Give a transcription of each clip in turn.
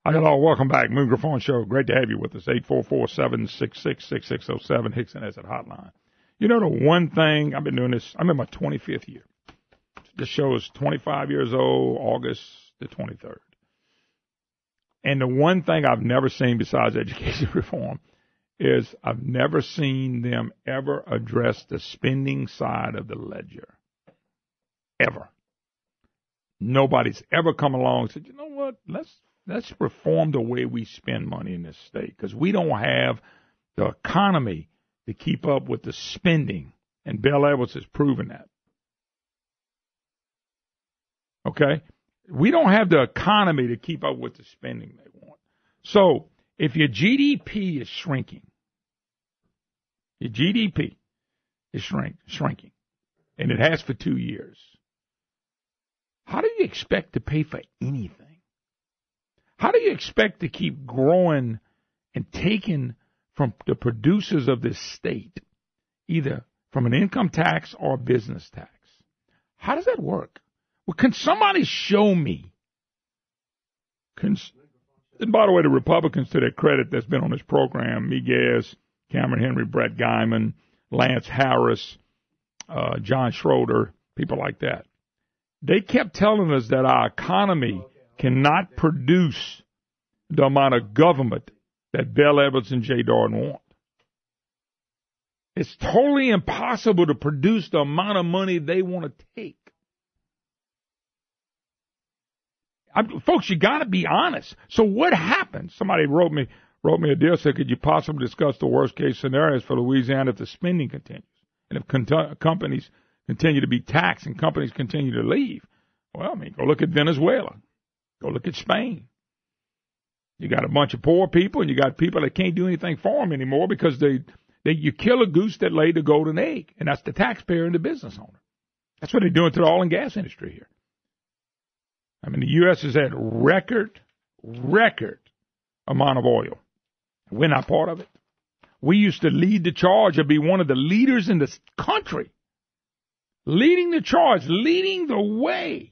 Hello, welcome back. Moon Griffon Show. Great to have you with us. 844-766-6607, Hickson Asset Hotline. You know the one thing, I've been doing this, I'm in my 25th year. This show is 25 years old, August the 23rd. And the one thing I've never seen besides education reform is I've never seen them ever address the spending side of the ledger. Ever. Nobody's ever come along and said, you know what, let's reform the way we spend money in this state because we don't have the economy to keep up with the spending. And Bell Edwards has proven that. Okay? We don't have the economy to keep up with the spending they want. So if your GDP is shrinking, and it has for 2 years, how do you expect to pay for anything? How do you expect to keep growing and taking from the producers of this state, either from an income tax or a business tax? How does that work? Well, can somebody show me? And by the way, the Republicans, to their credit, that's been on this program, Miguez, Cameron Henry, Brett Guyman, Lance Harris, John Schroeder, people like that. They kept telling us that our economy cannot produce the amount of government that Bell Edwards and Jay Darden want. It's totally impossible to produce the amount of money they want to take. Folks, you got to be honest. So what happens? Somebody wrote me a deal, said, could you possibly discuss the worst case scenarios for Louisiana if the spending continues and if companies continue to be taxed and companies continue to leave? Well, I mean, go look at Venezuela. Go look at Spain. You got a bunch of poor people, and you got people that can't do anything for them anymore because you kill a goose that laid the golden egg, and that's the taxpayer and the business owner. That's what they're doing to the oil and gas industry here. I mean, the U.S. has had record amount of oil. We're not part of it. We used to lead the charge and be one of the leaders in this country. Leading the charge, leading the way.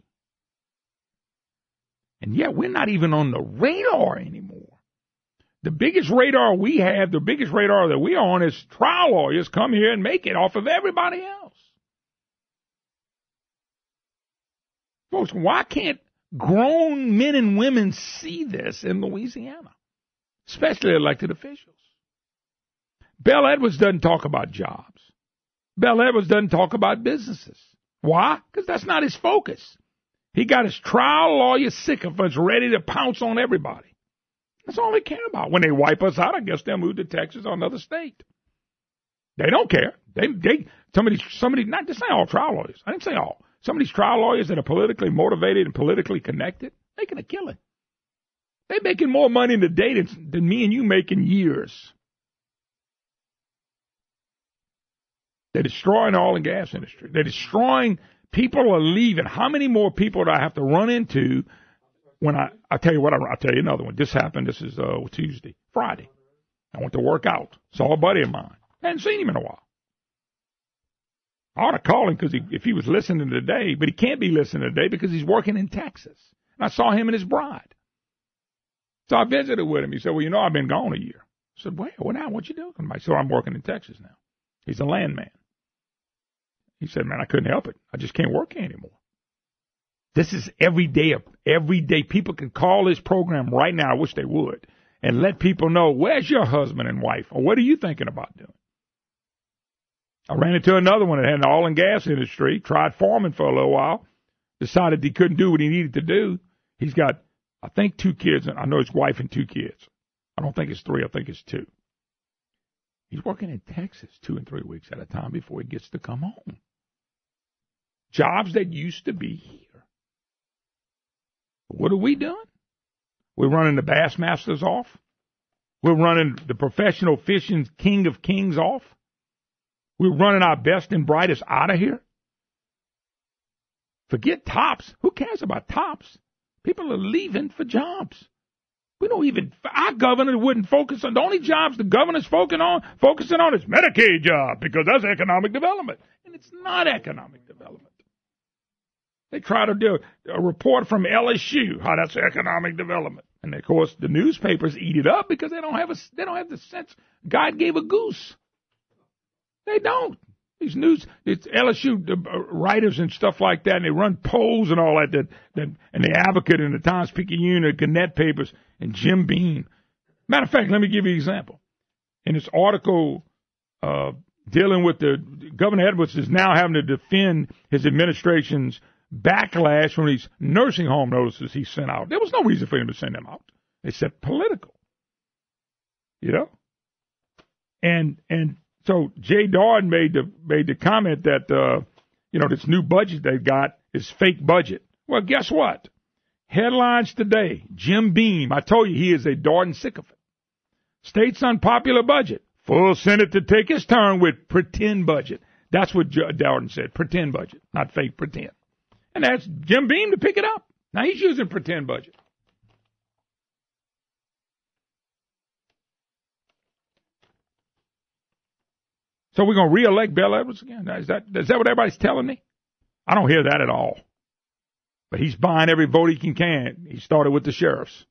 And yet we're not even on the radar anymore. The biggest radar we have, the biggest radar that we are on is trial lawyers come here and make it off of everybody else. Folks, why can't grown men and women see this in Louisiana, especially elected officials? Bell Edwards doesn't talk about jobs. Bell Edwards doesn't talk about businesses. Why? Because that's not his focus. He got his trial lawyer sycophants ready to pounce on everybody. That's all they care about. When they wipe us out, I guess they'll move to Texas or another state. They don't care. Somebody, not to say all trial lawyers. I didn't say all. Some of these trial lawyers that are politically motivated and politically connected, making a killing. They're making more money in a day than me and you make in years. They're destroying the oil and gas industry. They're destroying. People are leaving. How many more people do I have to run into when I'll tell you what, I'll tell you another one. This happened. This is Friday. I went to work out. Saw a buddy of mine. Hadn't seen him in a while. I ought to call him because if he was listening today, but he can't be listening today because he's working in Texas. And I saw him and his bride. So I visited with him. He said, well, you know, I've been gone a year. I said, well, what you doing? I said, I'm working in Texas now. He's a landman. He said, man, I couldn't help it. I just can't work anymore. This is every day. People can call this program right now. I wish they would. And let people know, where's your husband and wife? Or what are you thinking about doing? I ran into another one that had an oil and gas industry, tried farming for a little while, decided he couldn't do what he needed to do. He's got, I think, 2 kids. I know his wife and 2 kids. I don't think it's 3. I think it's 2. He's working in Texas 2 and 3 weeks at a time before he gets to come home. Jobs that used to be here. What are we doing? We're running the Bassmasters off. We're running the professional fishing king of kings off. We're running our best and brightest out of here. Forget tops. Who cares about tops? People are leaving for jobs. Our governor wouldn't focus on, the only jobs the governor's focusing on is Medicaid job, because that's economic development. And it's not economic development. They try to do a report from LSU, how that's economic development. And of course, the newspapers eat it up because they don't have the sense God gave a goose. They don't. These it's LSU writers and stuff like that, and they run polls and all that, and the Advocate and the Times-Picayune, the Gannett papers, and Jim Beam. Matter of fact, let me give you an example. In this article dealing with Governor Edwards is now having to defend his administration's backlash from these nursing home notices he sent out. There was no reason for him to send them out. They said political. And so Jay Darden made the comment that this new budget they got is fake budget. Well, guess what? Headlines today: Jim Beam. I told you he is a Darden sycophant. State's unpopular budget. Full Senate to take his turn with pretend budget. That's what Darden said. Pretend budget, not fake pretend. And that's Jim Beam to pick it up. Now he's using pretend budget. So we're going to reelect Bill Edwards again? Is that what everybody's telling me? I don't hear that at all. But he's buying every vote he can. He started with the sheriffs.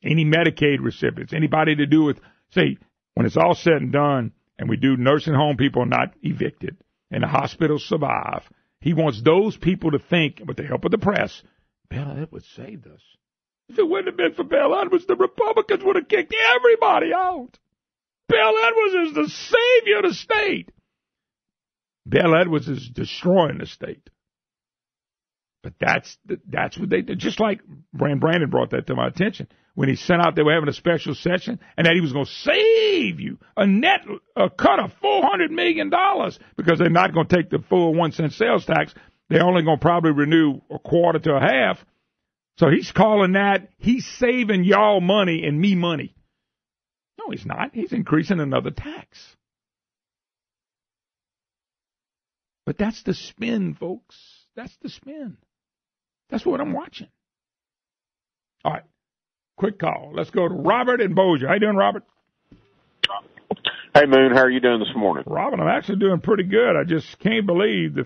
Any Medicaid recipients, anybody to do with, say, when it's all said and done, and we do nursing home people not evicted, and the hospitals survive, he wants those people to think, with the help of the press, Bill Edwards saved us. If it wouldn't have been for Bill Edwards, the Republicans would have kicked everybody out. Bill Edwards is the savior of the state. Bill Edwards is destroying the state. But that's what they did. Just like Brandon brought that to my attention when he sent out they were having a special session and that he was going to save you a cut of $400 million because they're not going to take the full 1 cent sales tax. They're only going to probably renew a quarter to a half. So he's calling that he's saving y'all money and me money. No, he's not. He's increasing another tax. But that's the spin, folks. That's the spin. That's what I'm watching. All right. Quick call. Let's go to Robert in Bossier. How you doing, Robert? Hey, Moon. How are you doing this morning? Robert, I'm actually doing pretty good. I just can't believe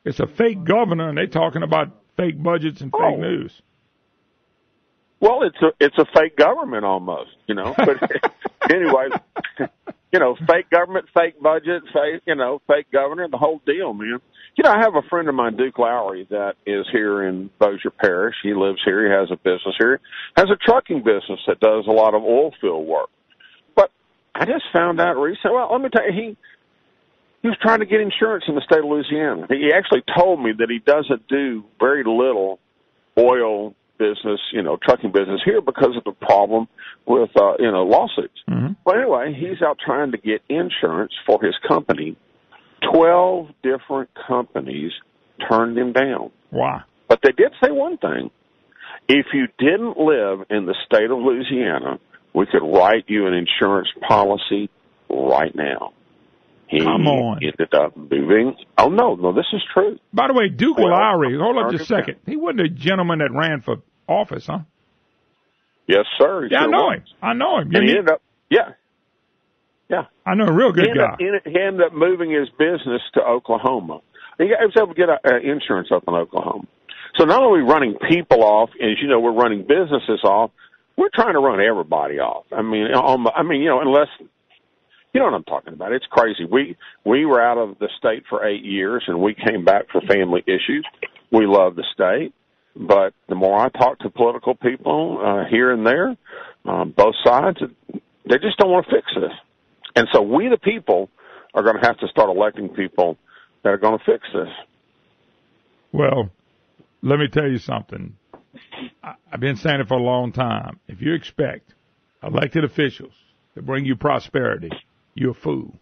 it's a fake governor, and they're talking about fake budgets and fake news. Well, it's a fake government almost, But anyways, fake government, fake budget, fake governor, the whole deal, man. I have a friend of mine, Duke Lowry, that is here in Bossier Parish. He lives here. He has a business here. Has a trucking business that does a lot of oil field work. But I just found out recently. Well, let me tell you, he was trying to get insurance in the state of Louisiana. He actually told me that he doesn't do very little oil business, trucking business here because of the problem with, lawsuits. Mm-hmm. Well, anyway, he's out trying to get insurance for his company. 12 different companies turned him down. Wow. But they did say one thing. If you didn't live in the state of Louisiana, we could write you an insurance policy right now. Come on. Ended up moving. Oh, no, this is true. By the way, Duke Lowry, hold on just a second. He wasn't a gentleman that ran for office, huh? Yes, sir. Yeah, I know him. I know him. And he ended up, yeah. I know a real good guy. He ended up moving his business to Oklahoma. He was able to get insurance up in Oklahoma. So not only running people off, as you know, we're running businesses off, we're trying to run everybody off. Unless... You know what I'm talking about. It's crazy. We were out of the state for 8 years, and we came back for family issues. We love the state. But the more I talk to political people here and there, both sides, they just don't want to fix this. And so we, the people, are going to have to start electing people that are going to fix this. Well, let me tell you something. I've been saying it for a long time. If you expect elected officials to bring you prosperity, you're a fool.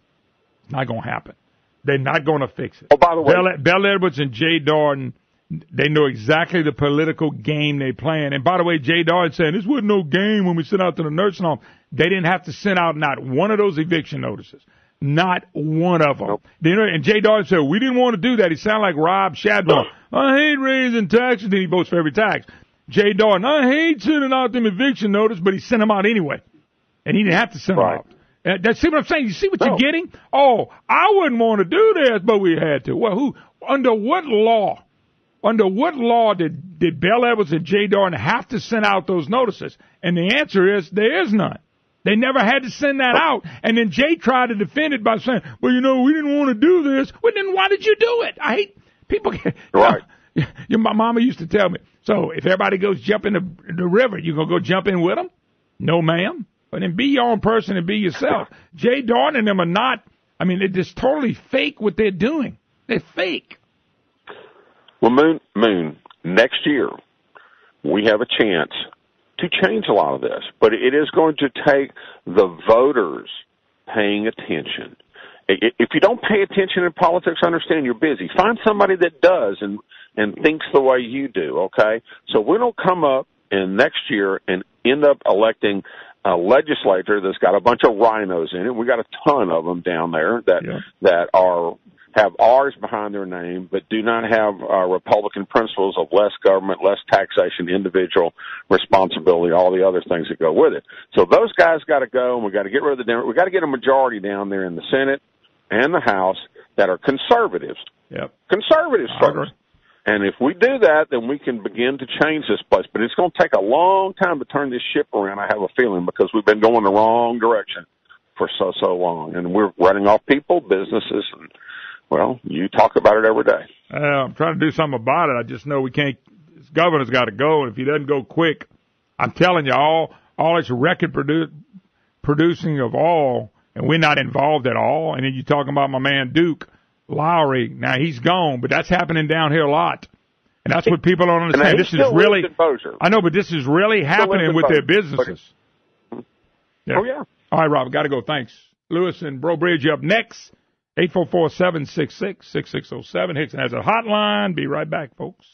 It's not going to happen. They're not going to fix it. Oh, by the way, Bill Edwards and Jay Darden, they know exactly the political game they're playing. And by the way, Jay Darden saying this wasn't no game when we sent out to the nursing home. They didn't have to send out not one of those eviction notices. Not one of them. Nope. And Jay Darden said, we didn't want to do that. He sounded like Rob Shadwell. I hate raising taxes. Then he votes for every tax. Jay Darden, I hate sending out them eviction notice, but he sent them out anyway. And he didn't have to send them out. See what I'm saying? You see what you're getting? Oh, I wouldn't want to do this, but we had to. Well, under what law Under what law did Bell Edwards and Jay Darden have to send out those notices? And the answer is there is none. They never had to send that out. And then Jay tried to defend it by saying, well, we didn't want to do this. Well, then why did you do it? I hate people. Right. My mama used to tell me, so if everybody goes jump in the river, you going to go jump in with them? No, ma'am. But then be your own person and be yourself. Jay Darden and them are not, they're just totally fake what they're doing. They're fake. Well, Moon, next year we have a chance to change a lot of this, but it is going to take the voters paying attention. If you don't pay attention in politics, understand you're busy. Find somebody that does and thinks the way you do, okay? So we don't come up in next year and end up electing a legislature that's got a bunch of rhinos in it. We got a ton of them down there that have R's behind their name, but do not have Republican principles of less government, less taxation, individual responsibility, all the other things that go with it. So those guys got to go, and we got to get rid of the Democrats. We got to get a majority down there in the Senate and the House that are conservatives. Yep. Conservatives first. And if we do that, then we can begin to change this place. But it's going to take a long time to turn this ship around, I have a feeling, because we've been going the wrong direction for so long. And we're running off people, businesses, and, well, you talk about it every day. I'm trying to do something about it. I just know we can't. This governor's got to go, and if he doesn't go quick, I'm telling you, all this record producing of all, and we're not involved at all. And then you're talking about my man Duke Lowry. Now he's gone, but that's happening down here a lot, and that's what people don't understand. This is really, I know, but this is really happening with their businesses. Yeah. Oh yeah. All right, Rob, got to go. Thanks, Lewis and Bro Bridge up next. 844-766-6607. Hickson has a hotline. Be right back, folks.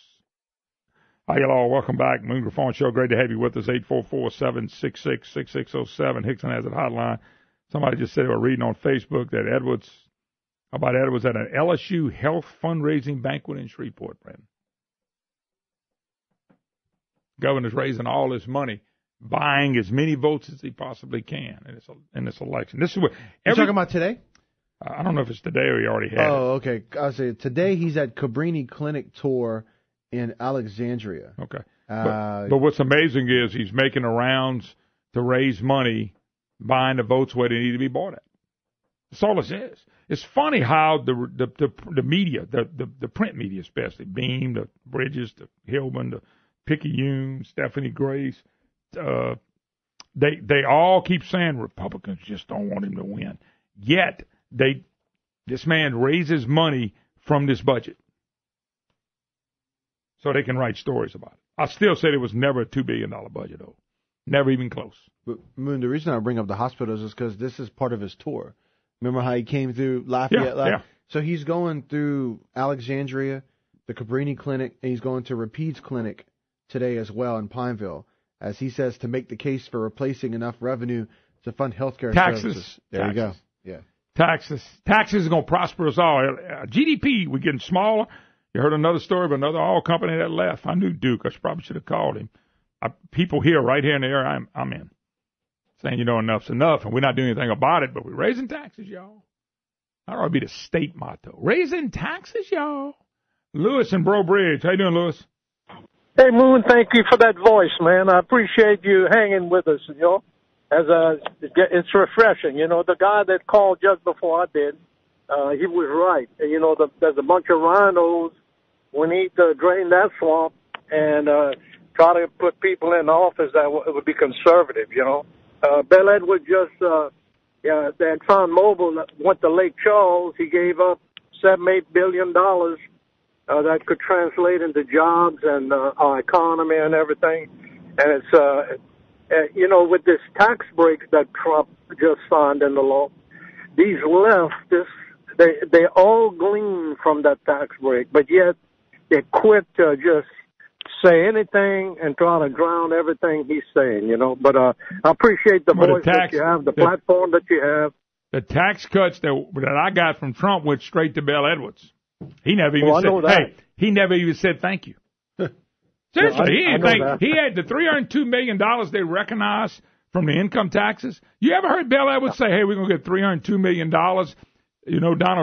Hi, y'all. Welcome back. Moon Griffon Show. Great to have you with us. 844-766-6607. Hickson has a hotline. Somebody just said they were reading on Facebook that Edwards at an LSU health fundraising banquet in Shreveport, Brandon. Governor's raising all this money, buying as many votes as he possibly can in this election. This is what you're talking about today? I don't know if it's today or he already had. Oh, okay. I'll say today he's at Cabrini Clinic Tour in Alexandria. Okay. But what's amazing is he's making the rounds to raise money, buying the votes where they need to be bought at. That's all this is. It's funny how the media, the print media especially, Beam, the Bridges, the Hillman, the Picayune, Stephanie Grace, they all keep saying Republicans just don't want him to win. Yet this man raises money from this budget so they can write stories about it. I still say it was never a $2 billion budget, though. Never even close. But, Moon, the reason I bring up the hospitals is because this is part of his tour. Remember how he came through Lafayette? Yeah. So he's going through Alexandria, the Cabrini Clinic, and he's going to Rapide's Clinic today as well in Pineville, as he says, to make the case for replacing enough revenue to fund health care services. There you go. Yeah. Taxes is going to prosper us all. GDP, we're getting smaller. You heard another story of another oil company that left. I knew Duke. I probably should have called him. People here, right here in the area I'm in, saying, enough's enough, and we're not doing anything about it, but we're raising taxes, y'all. That ought to be the state motto. Raising taxes, y'all. Lewis and Bro Bridge. How you doing, Lewis? Hey, Moon, thank you for that voice, man. I appreciate you hanging with us, it's refreshing. The guy that called just before I did, he was right. There's a bunch of rhinos. We need to drain that swamp and try to put people in office that would be conservative, Bell Edwards the ExxonMobil went to Lake Charles. He gave up $7-8 billion that could translate into jobs and our economy and everything. And it's, with this tax breaks that Trump just signed into law, these leftists, they all glean from that tax break, but yet they're quick to just say anything and try to drown everything he's saying, But I appreciate the voice that you have, the platform that you have. The tax cuts that I got from Trump went straight to Bell Edwards. He never even he never even said thank you. Seriously, he had the $302 million they recognized from the income taxes. You ever heard Bell Edwards say, hey, we're going to get $302 million? Donald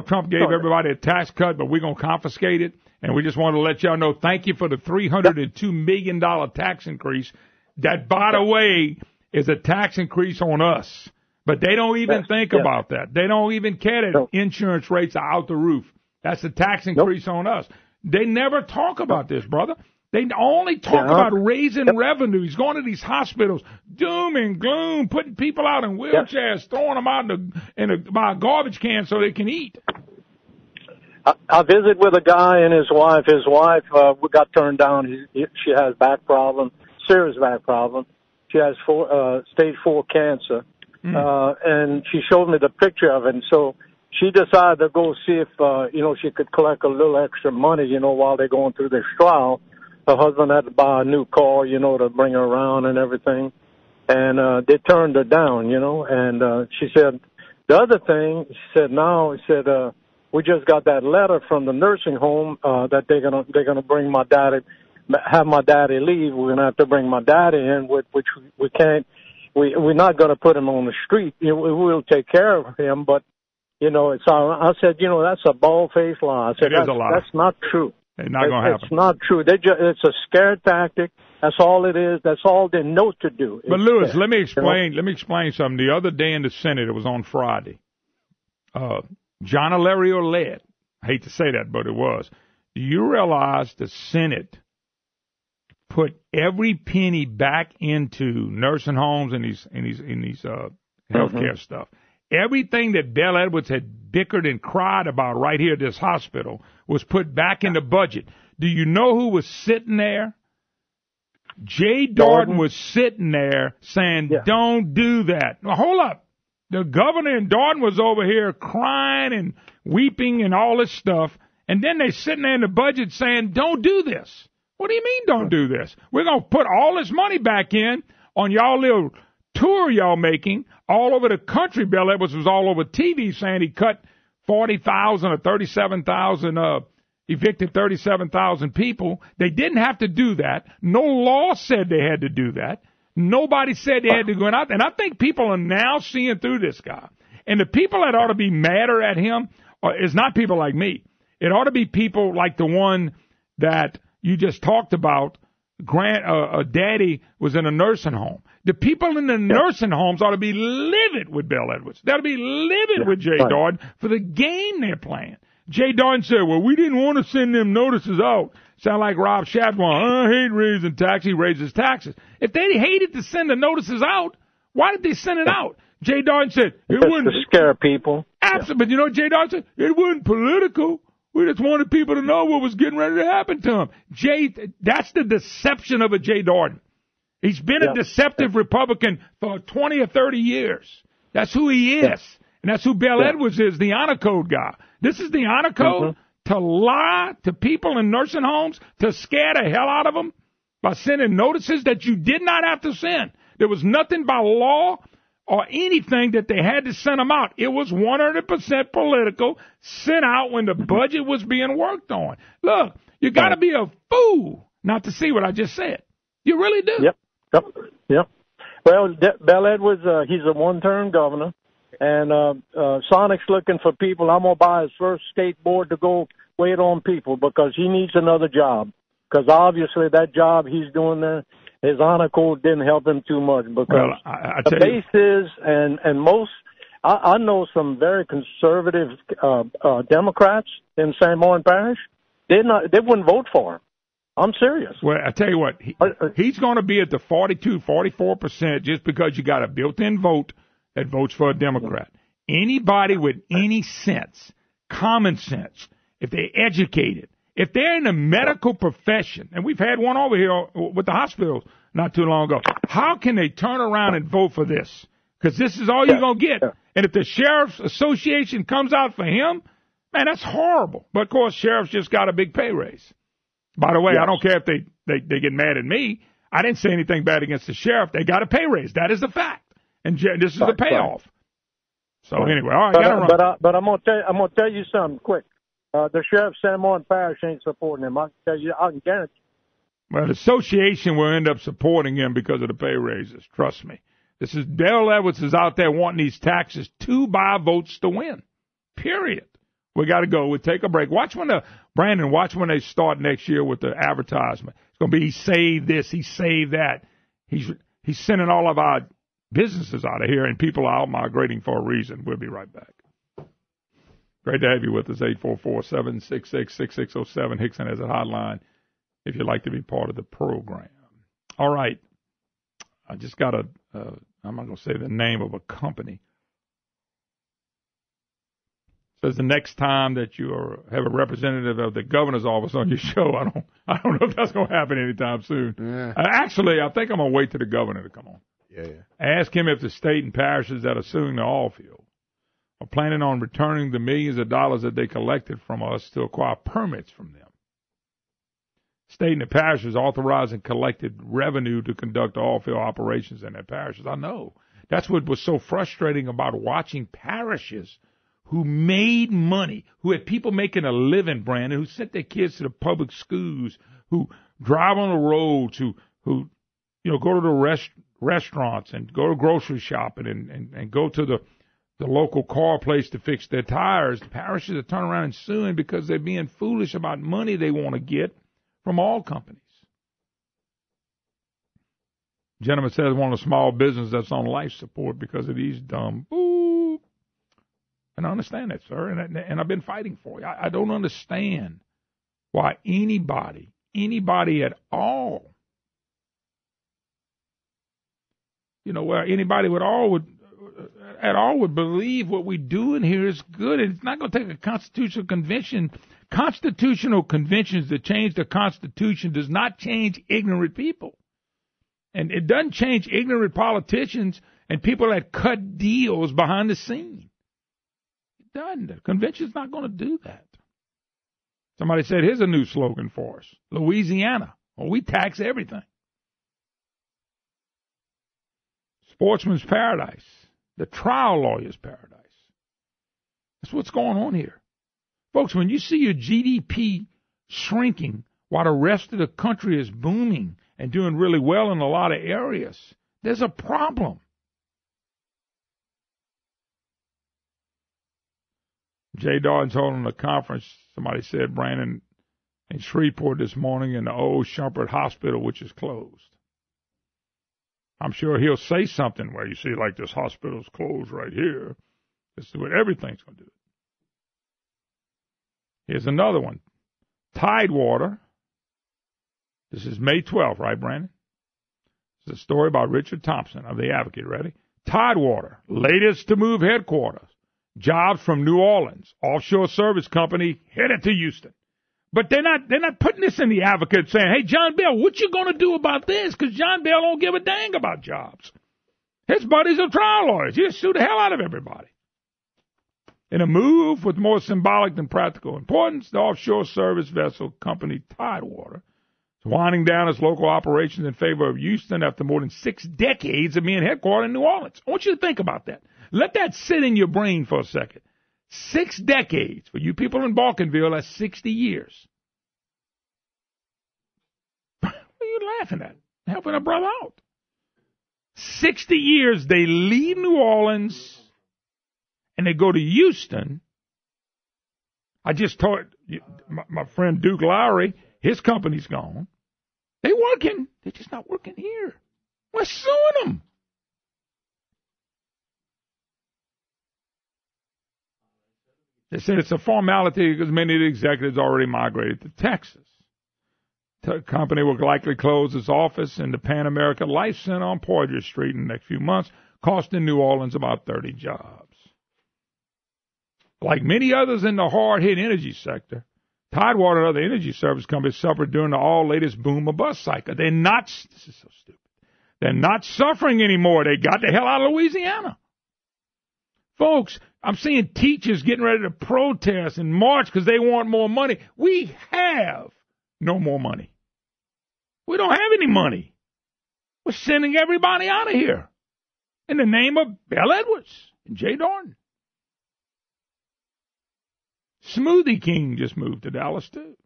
Trump gave everybody a tax cut, but we're going to confiscate it. And we just want to let y'all know, thank you for the $302 million tax increase. That, by the way, is a tax increase on us. But they don't even think about that. They don't even care that insurance rates are out the roof. That's a tax increase on us. They never talk about this, brother. They only talk about raising revenue. He's going to these hospitals, doom and gloom, putting people out in wheelchairs, throwing them out in a garbage can so they can eat. I visited with a guy and his wife. His wife got turned down. She has back problem, serious back problem. She has stage 4 cancer, and she showed me the picture of it. And so she decided to go see if she could collect a little extra money, while they're going through this trial. Her husband had to buy a new car, to bring her around and everything. And they turned her down, and she said, the other thing, she said, we just got that letter from the nursing home that they're gonna bring my daddy, have my daddy leave. We're gonna have to bring my daddy in, which we can't. We're not gonna put him on the street. We'll take care of him, but it's. I said, that's a bald-faced lie. I said, it is a lie. That's not true. It's not going to happen. It's not true. It's a scare tactic. That's all it is. That's all they know to do. But Lewis, let me explain. Let me explain something. The other day in the Senate, it was on Friday. John Alario led. I hate to say that, but it was. Do you realize the Senate put every penny back into nursing homes and these healthcare stuff? Everything that Bell Edwards had bickered and cried about right here at this hospital was put back in the budget. Do you know who was sitting there? Jay Darden was sitting there saying, don't do that. Now, hold up. The governor and Darden was over here crying and weeping and all this stuff. And then they sitting there in the budget saying, don't do this. What do you mean don't do this? We're going to put all this money back in on y'all little tour y'all making all over the country. Bell Edwards was all over TV saying he cut 40,000 or 37,000, evicted 37,000 people. They didn't have to do that. No law said they had to do that. Nobody said they had to go out. And I think people are now seeing through this guy. And the people that ought to be madder at him is not people like me. It ought to be people like the one that you just talked about. Daddy was in a nursing home. The people in the nursing homes ought to be livid with Bell Edwards. They ought to be livid with Jay Darden for the game they're playing. Jay Darden said, well, we didn't want to send them notices out. Sound like Rob Shadwell. I hate raising taxes. He raises taxes. If they hated to send the notices out, why did they send it out? Jay Darden said, it wouldn't to scare people. Absolutely. But you know what Jay Darden said? It wasn't political. We just wanted people to know what was getting ready to happen to him. That's the deception of a Jay Darden. He's been a deceptive Republican for 20 or 30 years. That's who he is. And that's who Bell Edwards is, the honor code guy. This is the honor code to lie to people in nursing homes, to scare the hell out of them by sending notices that you did not have to send. There was nothing by law or anything that they had to send them out. It was 100% political, sent out when the budget was being worked on. Look, you got to be a fool not to see what I just said. You really do. Yep. Well, Bell Edwards, he's a one-term governor, and Sonic's looking for people. I'm going to buy his first state board to go wait on people because he needs another job. Because obviously that job he's doing there, his honor code didn't help him too much because the bases and most, I know some very conservative Democrats in San Juan Parish. They wouldn't vote for him. I'm serious. Well, I tell you what, he's going to be at the 42, 44% just because you got a built-in vote that votes for a Democrat. Anybody with any sense, common sense, if they're educated, if they're in the medical profession, and we've had one over here with the hospitals not too long ago, how can they turn around and vote for this? Because this is all you're going to get. And if the Sheriff's Association comes out for him, man, that's horrible. But, of course, sheriffs just got a big pay raise. By the way, I don't care if they get mad at me. I didn't say anything bad against the sheriff. They got a pay raise. That is the fact. And this is the payoff. So, anyway, all right, got to run. But I'm gonna tell you something quick. The sheriff San Juan Parish ain't supporting him. I can guarantee. Well, the association will end up supporting him because of the pay raises. Trust me. This is Bell Edwards is out there wanting these taxes to buy votes to win. Period. We got to go. We'll take a break. Watch when Brandon, watch when they start next year with the advertisement. It's going to be he saved this, he saved that. He's sending all of our businesses out of here, and people are out migrating for a reason. We'll be right back. Great to have you with us. 844-766-6607. Hickson has a hotline if you'd like to be part of the program. All right. I just got I'm not going to say the name of a company. It says the next time that you have a representative of the governor's office on your show, I don't know if that's going to happen anytime soon. Yeah. Actually, I think I'm going to wait till the governor to come on. Yeah. Ask him if the state and parishes that are suing the oil field are planning on returning the millions of dollars that they collected from us to acquire permits from them. State and the parishes authorized and collected revenue to conduct oil field operations in their parishes. I know. That's what was so frustrating about watching parishes who made money, who had people making a living, Brandon, who sent their kids to the public schools, who drive on the roads, who go to the restaurants and go to grocery shopping and go to the local car place to fix their tires. The parishes are turning around and suing because they're being foolish about money they want to get from oil companies. Gentleman says one of the small businesses that's on life support because of these dumb boop. And I understand that, sir, and I've been fighting for you. I don't understand why anybody at all, where anybody at all would believe what we're doing here is good. And it's not going to take a constitutional convention. Constitutional conventions that change the Constitution does not change ignorant people. And it doesn't change ignorant politicians and people that cut deals behind the scenes. It doesn't. The convention's not going to do that. Somebody said, here's a new slogan for us. Louisiana. Well, we tax everything. Sportsman's paradise. The trial lawyer's paradise. That's what's going on here. Folks, when you see your GDP shrinking while the rest of the country is booming and doing really well in a lot of areas, there's a problem. Jay Darden's holding a conference, somebody said, Brandon, in Shreveport this morning in the old Shumpert Hospital, which is closed. I'm sure he'll say something where you see, like, this hospital's closed right here. This is what everything's going to do. Here's another one. Tidewater. This is May 12th, right, Brandon? It's a story about Richard Thompson of The Advocate. Ready? Tidewater, latest to move headquarters. Jobs from New Orleans. Offshore service company headed to Houston. But they're not putting this in The Advocate saying, hey, John Bell, what you going to do about this? Because John Bell don't give a dang about jobs. His buddies are trial lawyers. He'll sue the hell out of everybody. In a move with more symbolic than practical importance, the offshore service vessel company Tidewater is winding down its local operations in favor of Houston after more than 6 decades of being headquartered in New Orleans. I want you to think about that. Let that sit in your brain for a second. 6 decades. For you people in Balkanville, that's 60 years. What are you laughing at? Helping a brother out. 60 years they leave New Orleans and they go to Houston. I just told my friend Duke Lowry, his company's gone. They're working. They're just not working here. We're suing them. They said it's a formality because many of the executives already migrated to Texas. The company will likely close its office in the Pan America Life Center on Poydras Street in the next few months, costing New Orleans about 30 jobs. Like many others in the hard-hit energy sector, Tidewater and other energy service companies suffered during the all-latest boom of bust cycle. This is so stupid. They're not suffering anymore. They got the hell out of Louisiana. Folks, I'm seeing teachers getting ready to protest and march because they want more money. We have no more money. We don't have any money. We're sending everybody out of here in the name of Bell Edwards and Jay Darden. Smoothie King just moved to Dallas, too.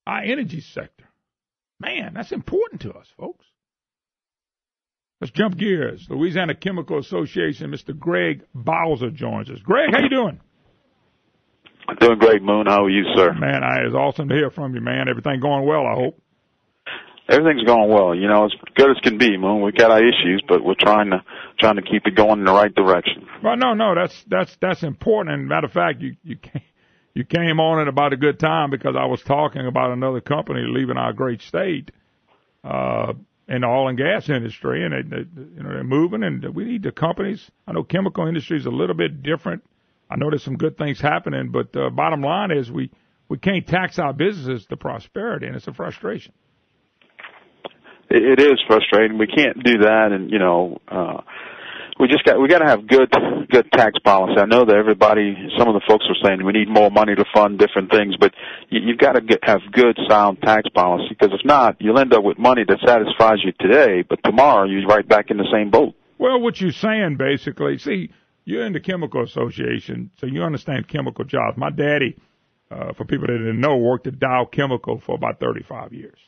Our energy sector. Man, that's important to us, folks. Let's jump gears. Louisiana Chemical Association, Mr. Greg Bowser joins us. Greg, how you doing? Doing great, Moon. How are you, sir? Man, it's awesome to hear from you, man. Everything going well, I hope. Everything's going well. You know, as good as can be, Moon. We got our issues, but we're trying to keep it going in the right direction. Well, no, that's important. And matter of fact, you came on at about a good time because I was talking about another company leaving our great state in the oil and gas industry, and they're moving, and we need the companies. I know chemical industry is a little bit different. I know there's some good things happening, but the bottom line is we can't tax our businesses to prosperity, and it's a frustration. It is frustrating. We can't do that, and we got to have good tax policy. I know that some of the folks are saying we need more money to fund different things, but you've got to have good, sound tax policy, because if not, you'll end up with money that satisfies you today, but tomorrow you're right back in the same boat. Well, what you're saying basically, see, you're in the Chemical Association, so you understand chemical jobs. My daddy, for people that didn't know, worked at Dow Chemical for about 35 years.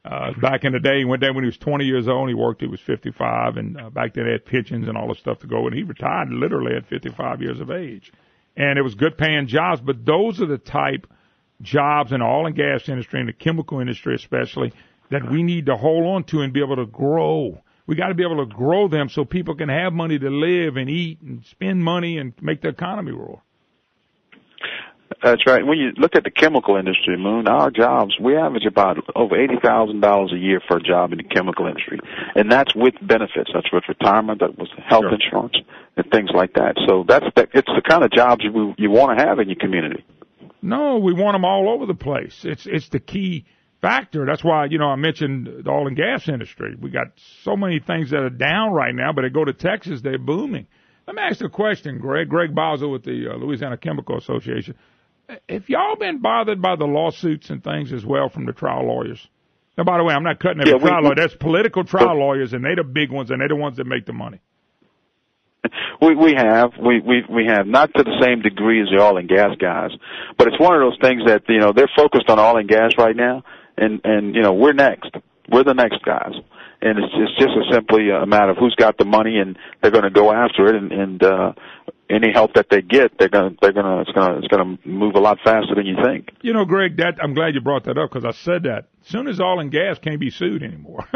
Back in the day, he went there when he was 20 years old. He worked, he was 55, and back then they had pensions and all the stuff to go, and he retired literally at 55 years of age. And it was good paying jobs, but those are the type jobs in the oil and gas industry and the chemical industry especially that we need to hold on to and be able to grow. We got to be able to grow them so people can have money to live and eat and spend money and make the economy roar. That's right. When you look at the chemical industry, Moon, our jobs, we average about over $80,000 a year for a job in the chemical industry. And that's with benefits. That's with retirement, that was health insurance, and things like that. So it's the kind of jobs you want to have in your community. No, we want them all over the place. It's the key factor. That's why, I mentioned the oil and gas industry. We got so many things that are down right now, but they go to Texas, they're booming. Let me ask you a question, Greg. Greg Bowser with the Louisiana Chemical Association. Have y'all been bothered by the lawsuits and things as well from the trial lawyers? Now, by the way, I'm not cutting every trial lawyer. There's political trial lawyers, and they're the big ones, and they're the ones that make the money. We have not to the same degree as the oil and gas guys, but it's one of those things that they're focused on oil and gas right now, and we're next. We're the next guys, and it's just simply a matter of who's got the money, and they're going to go after it, and any help that they get, it's gonna move a lot faster than you think. Greg, I'm glad you brought that up, because I said that. As soon as oil and gas can't be sued anymore,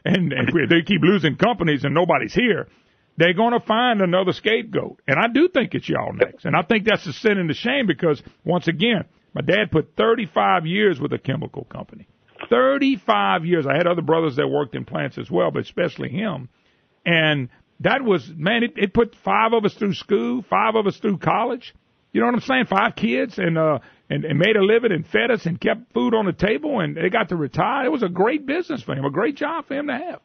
and they keep losing companies and nobody's here, they're going to find another scapegoat. And I do think it's y'all next. And I think that's a sin and a shame, because, once again, my dad put 35 years with a chemical company. 35 years. I had other brothers that worked in plants as well, but especially him. And that was, man, it put 5 of us through school, 5 of us through college. You know what I'm saying? 5 kids, and made a living and fed us and kept food on the table, and they got to retire. It was a great business for him, a great job for him to have.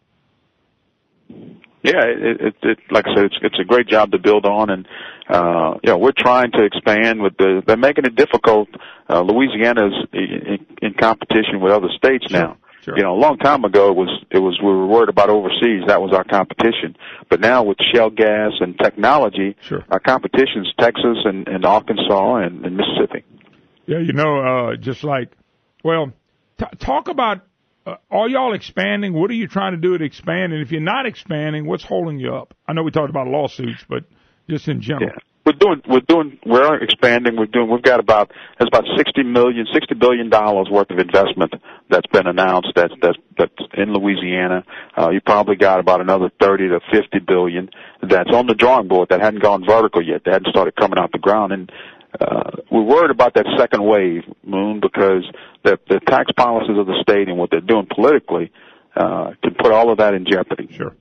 Yeah, it like I said, it's a great job to build on, and we're trying to expand they're making it difficult. Louisiana's in competition with other states now. Sure. A long time ago it was we were worried about overseas. That was our competition. But now with shale gas and technology, our competition's Texas and Arkansas and Mississippi. Yeah, just like, talk about, are y'all expanding? What are you trying to do to expand? And if you're not expanding, what's holding you up? I know we talked about lawsuits, but just in general. Yeah. We're expanding. We've got about $60 billion worth of investment that's been announced that's in Louisiana. You probably got about another 30 to 50 billion that's on the drawing board that hadn't gone vertical yet. They hadn't started coming out the ground. And, we're worried about that second wave, Moon, because the tax policies of the state and what they're doing politically, can put all of that in jeopardy. Sure.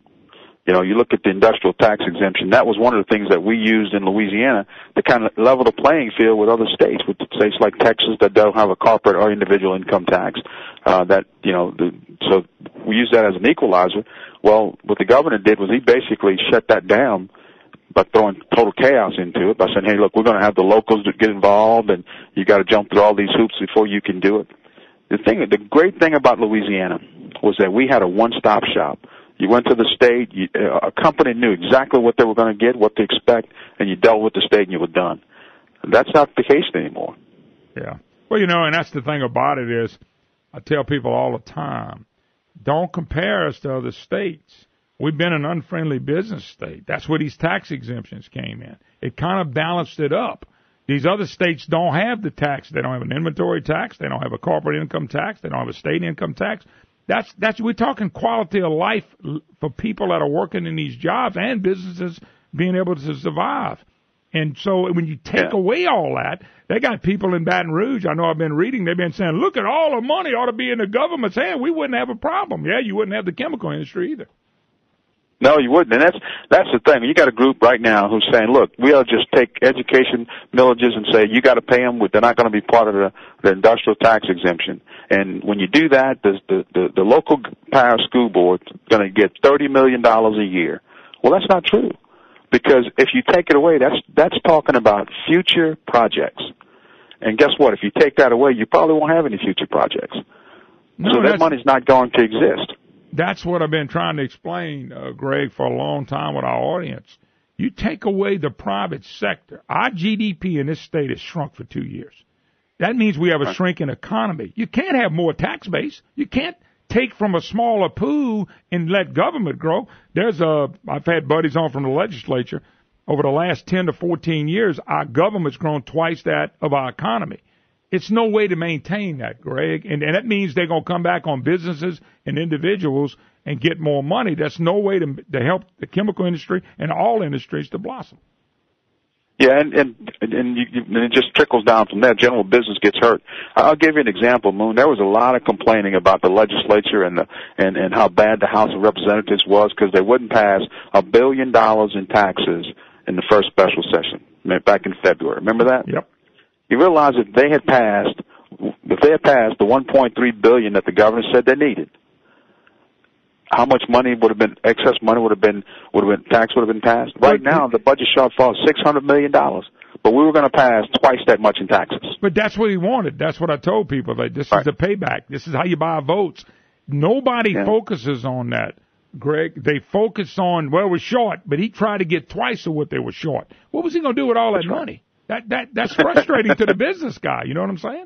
You look at the industrial tax exemption. That was one of the things that we used in Louisiana to kind of level the playing field with other states, with states like Texas that don't have a corporate or individual income tax. So we use that as an equalizer. Well, what the governor did was he basically shut that down by throwing total chaos into it, by saying, hey, look, we're going to have the locals get involved, and you got to jump through all these hoops before you can do it. The great thing about Louisiana was that we had a one-stop shop. You went to the state, a company knew exactly what they were going to get, what to expect, and you dealt with the state and you were done. That's not the case anymore. Yeah. Well, and that's the thing about it is, I tell people all the time, don't compare us to other states. We've been an unfriendly business state. That's where these tax exemptions came in. It kind of balanced it up. These other states don't have the tax. They don't have an inventory tax. They don't have a corporate income tax. They don't have a state income tax. That's we're talking quality of life for people that are working in these jobs and businesses being able to survive. And so when you take away all that, they got people in Baton Rouge. I know I've been reading. They've been saying, look at all the money ought to be in the government's hand. We wouldn't have a problem. Yeah, you wouldn't have the chemical industry either. No, you wouldn't. And that's the thing. You got a group right now who's saying, look, we'll just take education millages and say you got to pay them. They're not going to be part of the industrial tax exemption. And when you do that, the local power school board is going to get $30 million a year. Well, that's not true. Because if you take it away, that's talking about future projects. And guess what? If you take that away, you probably won't have any future projects. No, so that money's not going to exist. That's what I've been trying to explain, Greg, for a long time with our audience. You take away the private sector. Our GDP in this state has shrunk for 2 years. That means we have a shrinking economy. You can't have more tax base. You can't take from a smaller pool and let government grow. I've had buddies on from the legislature. Over the last 10 to 14 years, our government's grown twice that of our economy. It's no way to maintain that, Greg. And that means they're going to come back on businesses and individuals and get more money. That's no way to help the chemical industry and all industries to blossom. Yeah, and it just trickles down from there. General business gets hurt. I'll give you an example, Moon. There was a lot of complaining about the legislature and how bad the House of Representatives was because they wouldn't pass $1 billion in taxes in the first special session back in February. Remember that? Yep. You realize if they had passed the $1.3 billion that the governor said they needed, how much money would have been excess money would have been tax would have been passed? Right now, the budget shortfall is $600 million, but we were going to pass twice that much in taxes. But that's what he wanted. That's what I told people. Like, this is the payback. This is how you buy votes. Nobody focuses on that, Greg. They focus on, well, we're short, but he tried to get twice of what they were short. What was he going to do with all that money? That's frustrating to the business guy. You know what I'm saying?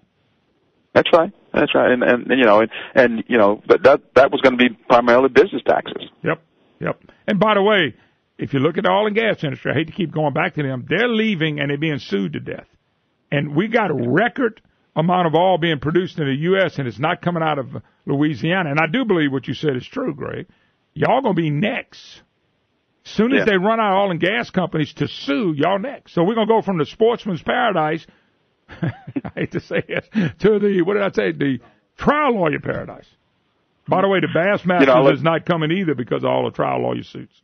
That's right. And that was going to be primarily business taxes. Yep. And by the way, if you look at the oil and gas industry, I hate to keep going back to them, they're leaving and they're being sued to death. And we got a record amount of oil being produced in the U.S. and it's not coming out of Louisiana. And I do believe what you said is true, Greg. Y'all going to be next. As soon as they run out of oil and gas companies to sue, y'all next. So we're going to go from the sportsman's paradise, I hate to say it, to the trial lawyer paradise. By the way, the Bassmasters is not coming either because of all the trial lawyer suits.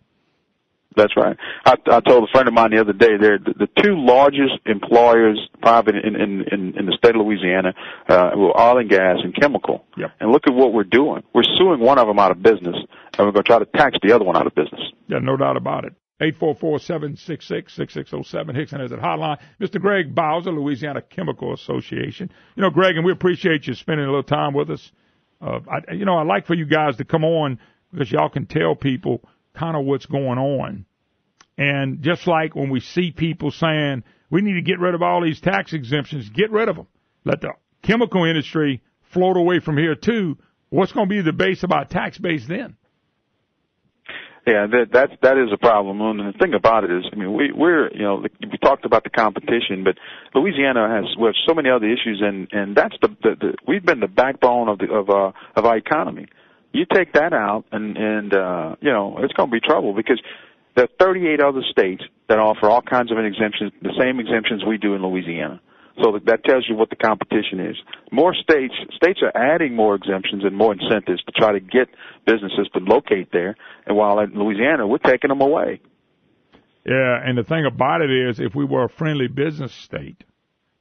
That's right. I told a friend of mine the other day, they're the two largest employers private in the state of Louisiana, were oil and gas and chemical. Yep. And look at what we're doing. We're suing one of them out of business, and we're going to try to tax the other one out of business. Yeah, no doubt about it. 844-766-6607. Hickson has a hotline. Mr. Greg Bowser, Louisiana Chemical Association. You know, Greg, and we appreciate you spending a little time with us. I'd like for you guys to come on because y'all can tell people kind of what's going on. And just like when we see people saying we need to get rid of all these tax exemptions, get rid of them. Let the chemical industry float away from here too. What's going to be the base of our tax base then? Yeah, that is a problem. And the thing about it is, I mean, we talked about the competition, but Louisiana we have so many other issues, and that's we've been the backbone of our economy. You take that out, and it's going to be trouble because there are 38 other states that offer all kinds of exemptions, the same exemptions we do in Louisiana. So that tells you what the competition is. More states are adding more exemptions and more incentives to try to get businesses to locate there. And while in Louisiana, we're taking them away. Yeah, and the thing about it is, if we were a friendly business state,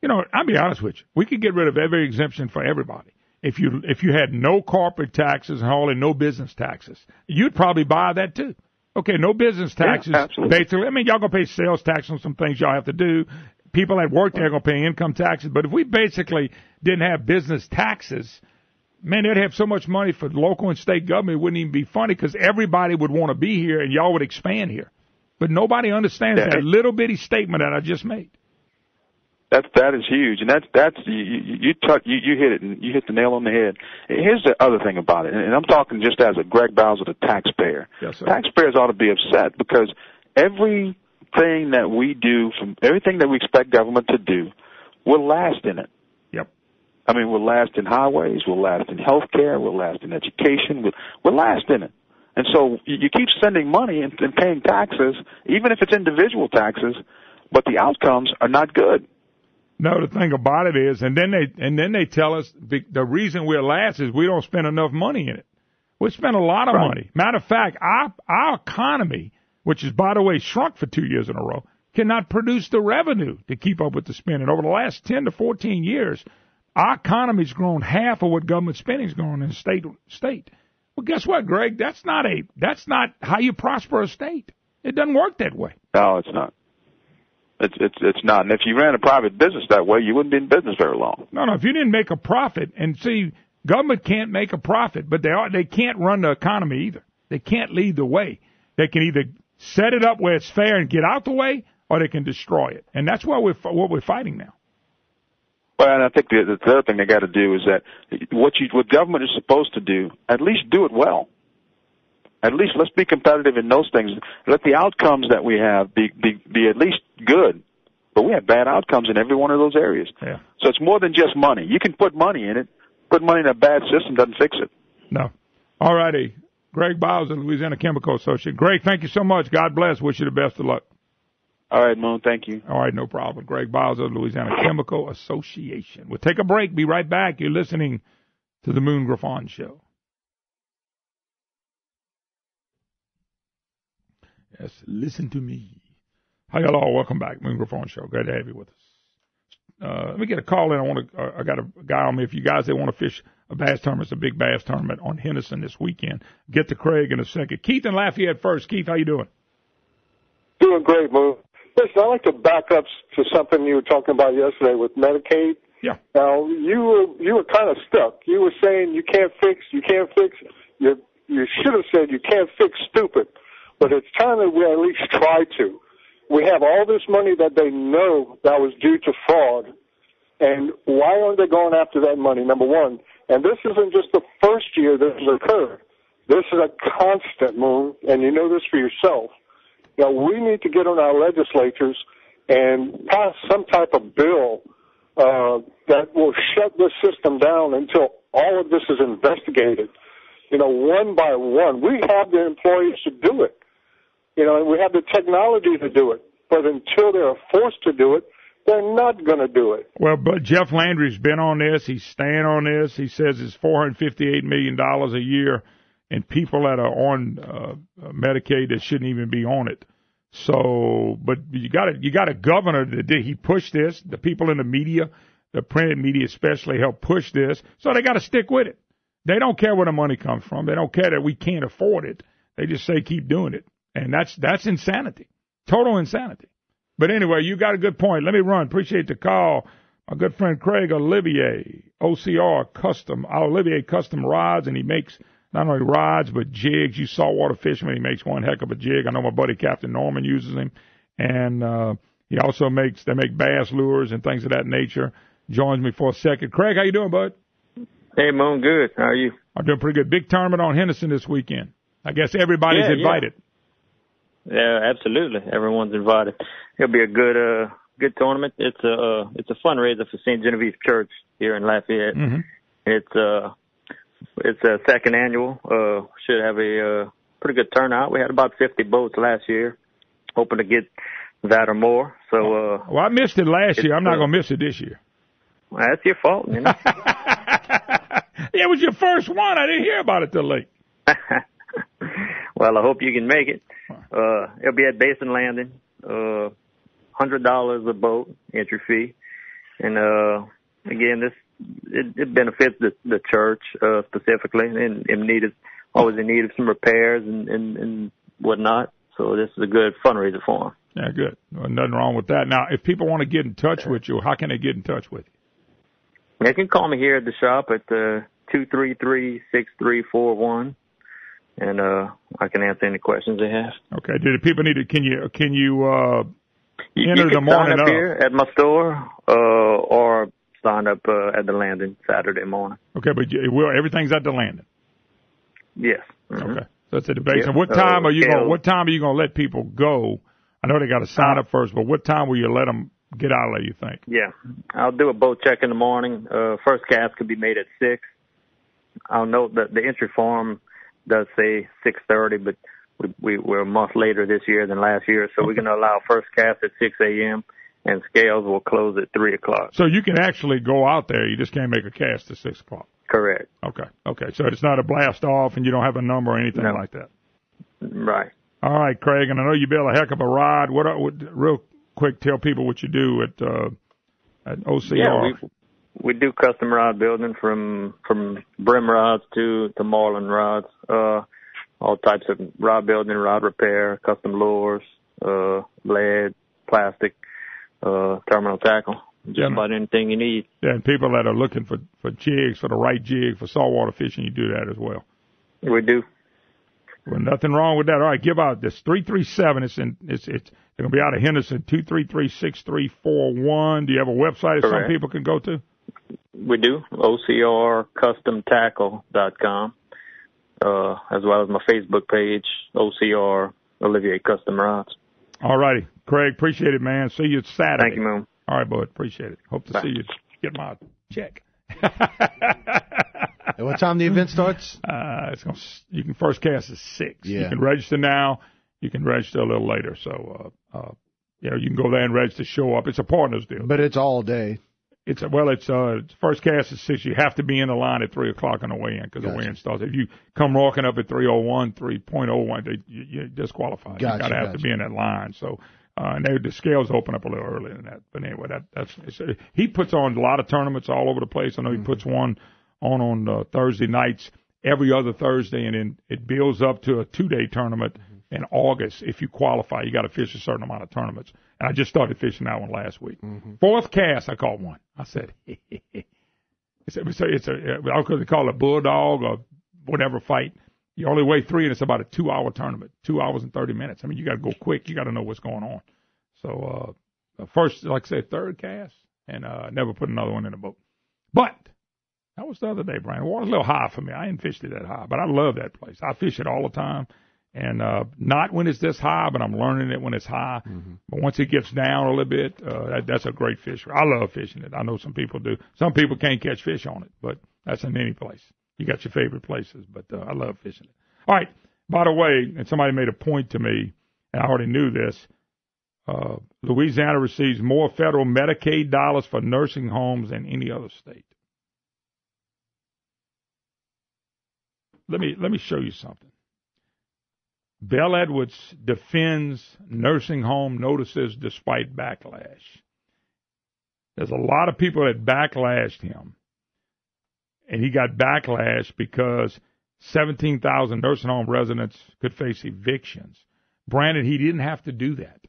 I'll be honest with you, we could get rid of every exemption for everybody. If you had no corporate taxes and hardly no business taxes, you'd probably buy that too. Okay, no business taxes. Yeah, absolutely. Basically, I mean, y'all gonna pay sales tax on some things y'all have to do. People that work there are going to pay income taxes. But if we basically didn't have business taxes, man, they'd have so much money for local and state government, it wouldn't even be funny because everybody would want to be here and y'all would expand here. But nobody understands that little bitty statement that I just made. That is huge, and that's you hit it, and you hit the nail on the head. Here's the other thing about it, and I'm talking just as a Greg Bowser, the taxpayer. Yes, sir. Taxpayers ought to be upset because every everything that we do, from everything that we expect government to do, will last in it. Yep. I mean, we'll last in highways, we'll last in healthcare, we'll last in education, we'll last in it. And so you keep sending money and paying taxes, even if it's individual taxes, but the outcomes are not good. No, the thing about it is, and then they tell us the reason we'll last is we don't spend enough money in it. We spend a lot of money. Matter of fact, our economy, which is, by the way, shrunk for 2 years in a row, cannot produce the revenue to keep up with the spending. Over the last 10 to 14 years, our economy's grown half of what government spending's grown in state. Well, guess what, Greg? That's not how you prosper a state. It doesn't work that way. No, it's not. It's not. And if you ran a private business that way, you wouldn't be in business very long. No. If you didn't make a profit, and see, government can't make a profit, but they can't run the economy either. They can't lead the way. They can either set it up where it's fair and get out the way, or they can destroy it. And that's what we're fighting now. Well, and I think the other thing they got to do is that what government is supposed to do, at least do it well. At least let's be competitive in those things. Let the outcomes that we have be at least good. But we have bad outcomes in every one of those areas. Yeah. So it's more than just money. You can put money in it. Put money in a bad system doesn't fix it. No. All righty. Greg Biles of the Louisiana Chemical Association. Greg, thank you so much. God bless. Wish you the best of luck. All right, Moon. Thank you. All right, no problem. Greg Biles of the Louisiana Chemical Association. We'll take a break. Be right back. You're listening to the Moon Griffon Show. Yes, listen to me. Hi, hello. Welcome back. Moon Griffon Show. Glad to have you with us. Let me get a call in. I got a guy on me. If you guys that want to fish a bass tournament, it's a big bass tournament on Henderson this weekend. Get to Craig in a second. Keith in Lafayette first. Keith, how you doing? Doing great, Moon. Listen, I'd like to back up to something you were talking about yesterday with Medicaid. Yeah. Now, you were kind of stuck. You were saying you can't fix. You should have said you can't fix stupid. But it's time that we at least try to. We have all this money that they know that was due to fraud. And why aren't they going after that money, number one? And this isn't just the first year this has occurred. This is a constant, Moon, and you know this for yourself. Now, we need to get on our legislatures and pass some type of bill that will shut this system down until all of this is investigated, one by one. We have the employees to do it, and we have the technology to do it. But until they're forced to do it, they're not going to do it. Well, but Jeff Landry's been on this. He's staying on this. He says it's $458 million a year, and people that are on Medicaid that shouldn't even be on it. So, but you got a governor that he pushed this. The people in the media, the printed media especially, helped push this. So they got to stick with it. They don't care where the money comes from. They don't care that we can't afford it. They just say keep doing it, and that's insanity, total insanity. But anyway, you got a good point. Let me run. Appreciate the call. My good friend Craig Olivier, OCR Custom, Olivier Custom Rods, and he makes not only rods but jigs. You saltwater fishermen, he makes one heck of a jig. I know my buddy Captain Norman uses him, and he also makes bass lures and things of that nature. Joins me for a second. Craig, how you doing, bud? Hey, Moon, good. How are you? I'm doing pretty good. Big tournament on Henderson this weekend. I guess everybody's invited. Yeah, absolutely. Everyone's invited. It'll be a good tournament. It's a fundraiser for St. Genevieve Church here in Lafayette. Mm-hmm. It's a second annual. Should have a pretty good turnout. We had about 50 boats last year. Hoping to get that or more. So well, I missed it last year. I'm not going to miss it this year. Well, that's your fault, you know. It was your first one. I didn't hear about it till late. Well, I hope you can make it. It'll be at Basin Landing. $100 a boat entry fee, and again, it benefits the church specifically, and always in need of some repairs and whatnot. So this is a good fundraiser for them. Yeah, good. Well, nothing wrong with that. Now, if people want to get in touch with you, how can they get in touch with you? They can call me here at the shop at 233-6341. And I can answer any questions they have. Okay. Do the people need to? Can you enter the morning up here at my store, or sign up at the landing Saturday morning? Okay, but everything's at the landing. Yes. Mm-hmm. Okay. So it's at the base. And what time are you going? What time are you going to let people go? I know they got to sign up first, but what time will you let them get out of there, you think? Yeah. I'll do a boat check in the morning. First cast could be made at 6. I'll note that the entry form does say 6:30, but we're a month later this year than last year, so we're going to allow first cast at 6 a.m., and scales will close at 3 o'clock. So you can actually go out there. You just can't make a cast at 6 o'clock. Correct. Okay. So it's not a blast off, and you don't have a number or anything like that. Right. All right, Craig, and I know you build a heck of a rod. What real quick, tell people what you do at OCR. Yeah, we do custom rod building from brim rods to marlin rods, all types of rod building, rod repair, custom lures, lead, plastic, terminal tackle. Just about anything you need. Yeah, and people that are looking for jigs, for the right jig, for saltwater fishing, you do that as well. We do. Well, nothing wrong with that. All right, give out this 337. It's going to be out of Henderson, 233-6341. Do you have a website that some people can go to? We do. OCRCustomTackle.com, as well as my Facebook page, OCR Olivier Custom Rods. All righty. Craig, appreciate it, man. See you Saturday. Thank you, Moon. All right, bud. Appreciate it. Hope to see you. Get my check. And what time the event starts? You can first cast at 6. Yeah. You can register now. You can register a little later. So, you can go there and register, show up. It's a partner's deal. But it's all day. It's first cast at 6. You have to be in the line at 3 o'clock on the way in because the weigh-in starts. If you come walking up at 3:01, 3.01, you're disqualified. You got to have to be in that line. So, and the scales open up a little earlier than that. But anyway, he puts on a lot of tournaments all over the place. I know he puts one on Thursday nights every other Thursday, and then it builds up to a 2-day tournament in August. If you qualify, you got to fish a certain amount of tournaments. And I just started fishing that one last week. Fourth cast, I caught one. I said, it's I could call it a bulldog or whatever fight. You only weigh 3, and it's about a 2-hour tournament, 2 hours and 30 minutes. I mean, you got to go quick. You got to know what's going on. So, first, like I said, third cast, and never put another one in the boat. But that was the other day, Brian. The water's a little high for me. I ain't fished it that high, but I love that place. I fish it all the time. And not when it's this high, but I'm learning it when it's high. But once it gets down a little bit, that's a great fish. I love fishing it. I know some people do. Some people can't catch fish on it, but that's in any place. You got your favorite places, but I love fishing it. All right. By the way, and somebody made a point to me, and I already knew this, Louisiana receives more federal Medicaid dollars for nursing homes than any other state. Let me show you something. Bell Edwards defends nursing home notices despite backlash. There's a lot of people that backlashed him, and he got backlash because 17,000 nursing home residents could face evictions. Brandon, he didn't have to do that.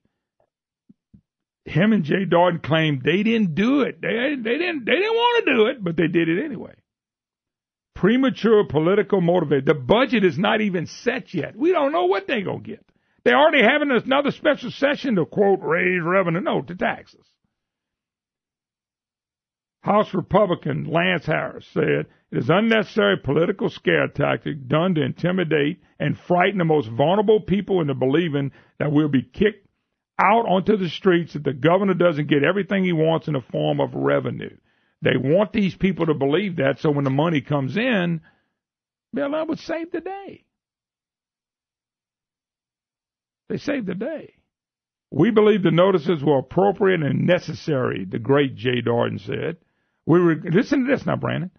Him and Jay Darden claimed they didn't do it. They didn't want to do it, but they did it anyway. Premature political motivation. The budget is not even set yet. We don't know what they're going to get. They're already having another special session to, quote, raise revenue. No, to taxes. House Republican Lance Harris said it is unnecessary political scare tactic done to intimidate and frighten the most vulnerable people into believing that we'll be kicked out onto the streets if the governor doesn't get everything he wants in the form of revenue. They want these people to believe that, so when the money comes in, Bill, that would save the day. They saved the day. We believe the notices were appropriate and necessary, the great Jay Darden said. Listen to this now, Brandon.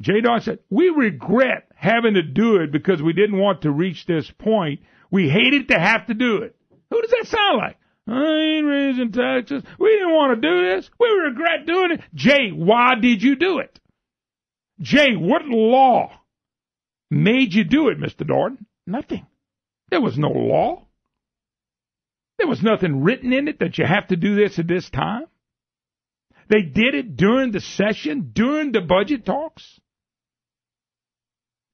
Jay Darden said, we regret having to do it because we didn't want to reach this point. We hated to have to do it. Who does that sound like? I ain't raising taxes. We didn't want to do this. We regret doing it. Jay, why did you do it? Jay, what law made you do it, Mr. Darden? Nothing. There was no law. There was nothing written in it that you have to do this at this time. They did it during the session, during the budget talks.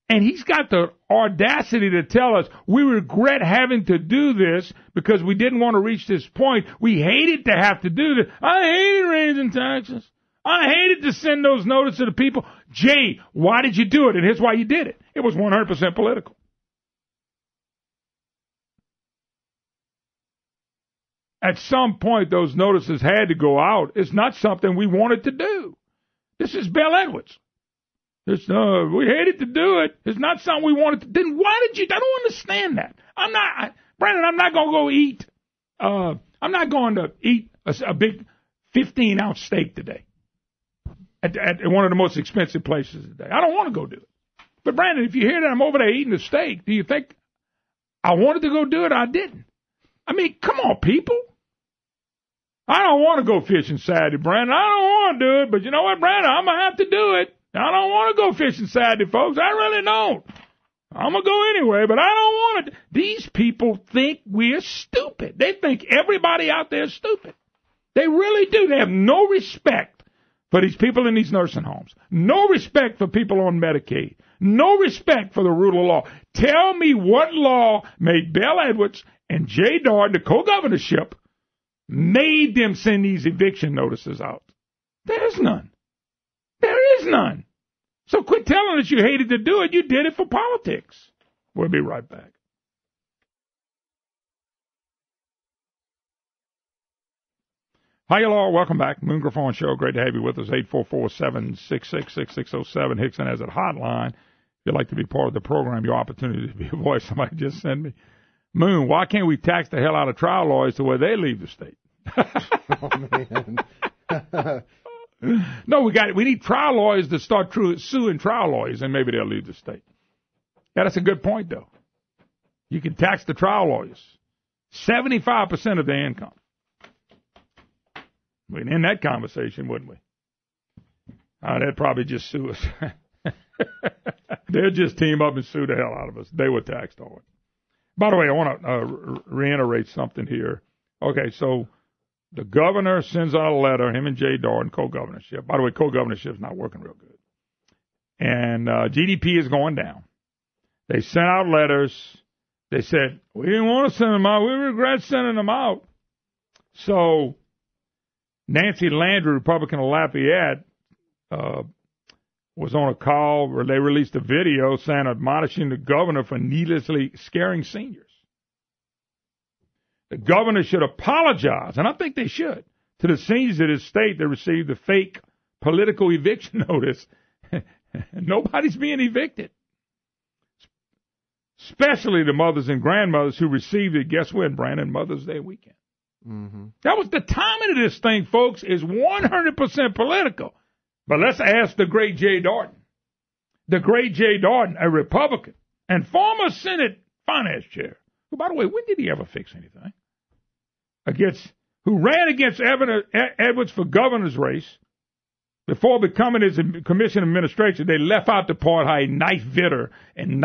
And he's got the audacity to tell us we regret having to do this because we didn't want to reach this point. We hated to have to do this. I hated raising taxes. I hated to send those notices to the people. Jay, why did you do it? And here's why you did it. It was 100% political. At some point, those notices had to go out. It's not something we wanted to do. This is Bill Edwards. We hated to do it. It's not something we wanted to do. Then why did you? I don't understand that. Brandon, I'm not going to go eat. I'm not going to eat a big 15-ounce steak today at one of the most expensive places today. I don't want to go do it. But, Brandon, if you hear that I'm over there eating a steak, do you think I wanted to go do it? I didn't. I mean, come on, people. I don't want to go fishing Saturday, Brandon. I don't want to do it. But you know what, Brandon? I'm going to have to do it. I don't want to go fishing Saturday, folks. I really don't. I'm going to go anyway, but I don't want to. These people think we're stupid. They think everybody out there is stupid. They really do. They have no respect for these people in these nursing homes. No respect for people on Medicaid. No respect for the rule of law. Tell me what law made Bill Edwards and Jay Darden, the co-governorship, made them send these eviction notices out. There is none. There is none. So quit telling us you hated to do it. You did it for politics. We'll be right back. Hi, y'all. Welcome back. Moon Griffon Show. Great to have you with us. 844-766-6607. Hickson has a hotline. If you'd like to be part of the program, your opportunity to be a voice. Somebody just sent me. Moon, why can't we tax the hell out of trial lawyers to where they leave the state? Oh, man. No, we need trial lawyers to start suing trial lawyers, and maybe they'll leave the state. Yeah, that's a good point, though. You can tax the trial lawyers. 75% of their income. We'd end that conversation, wouldn't we? They'd probably just sue us. They'd just team up and sue the hell out of us. They were taxed on it. By the way, I want to reiterate something here. Okay, so the governor sends out a letter, him and Jay Darden, co-governorship. By the way, co-governorship is not working real good. And GDP is going down. They sent out letters. They said, we didn't want to send them out. We regret sending them out. So Nancy Landry, Republican of Lafayette, was on a call where they released a video saying admonishing the governor for needlessly scaring seniors. The governor should apologize, and I think they should, to the seniors of his state that received the fake political eviction notice. Nobody's being evicted. Especially the mothers and grandmothers who received it, guess when, Brandon? Mother's Day weekend. Mm-hmm. That was the timing of this thing, folks, is 100% political. But let's ask the great Jay Darden. The great Jay Darden, a Republican and former Senate finance chair, who, by the way, when did he ever fix anything? Who ran against Edwards for governor's race. Before becoming his commission administration, they left out the part how he knife Vitter and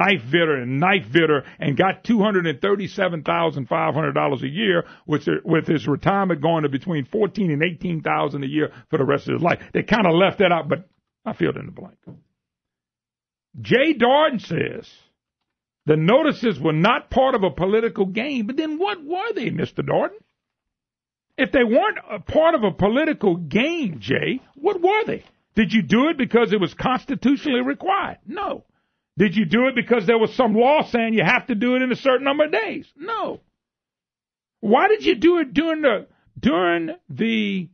got $237,500 a year, with his retirement going to between $14,000 and $18,000 a year for the rest of his life. They kind of left that out, but I filled in the blank. Jay Darden says the notices were not part of a political game, but then what were they, Mr. Darden? If they weren't a part of a political game, Jay, what were they? Did you do it because it was constitutionally required? No. Did you do it because there was some law saying you have to do it in a certain number of days? No. Why did you do it during the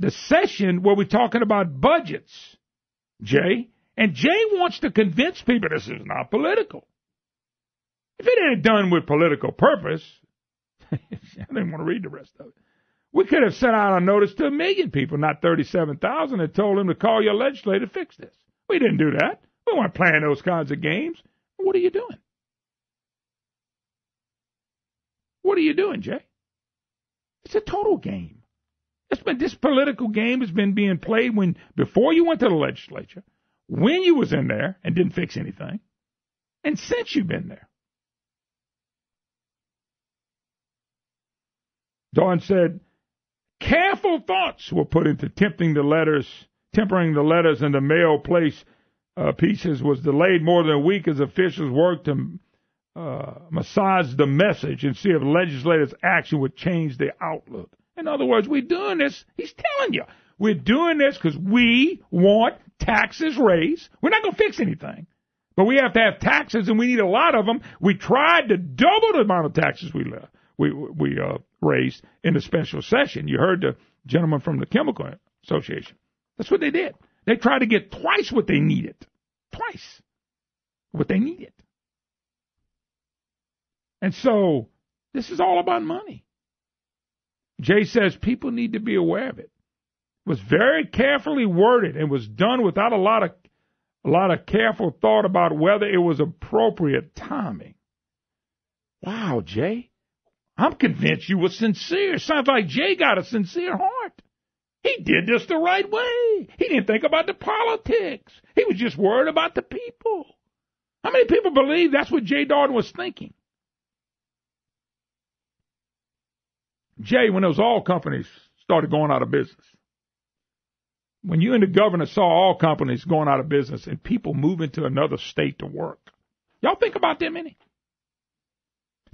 session where we're talking about budgets, Jay? And Jay wants to convince people this is not political. If it ain't done with political purpose, I didn't want to read the rest of it. We could have sent out a notice to 1 million people, not 37,000, and told them to call your legislator to fix this. We didn't do that. We weren't playing those kinds of games. What are you doing? What are you doing, Jay? It's a total game. This political game has been being played before you went to the legislature, when you was in there and didn't fix anything, and since you've been there. Dawn said, careful thoughts were put into tempering the letters in the mail place pieces was delayed more than a week as officials worked to massage the message and see if legislators' action would change their outlook. In other words, we're doing this, he's telling you, we're doing this because we want taxes raised. We're not going to fix anything, but we have to have taxes, and we need a lot of them. We tried to double the amount of taxes we raised in the special session. You heard the gentleman from the Chemical Association. That's what they did. They tried to get twice what they needed. Twice what they needed. And so this is all about money. Jay says people need to be aware of it. It was very carefully worded and was done without a lot of careful thought about whether it was appropriate timing. Wow, Jay. I'm convinced you were sincere. Sounds like Jay got a sincere heart. He did this the right way. He didn't think about the politics. He was just worried about the people. How many people believe that's what Jay Darden was thinking? Jay, when those oil companies started going out of business, when you and the governor saw oil companies going out of business and people moving to another state to work, y'all think about them any?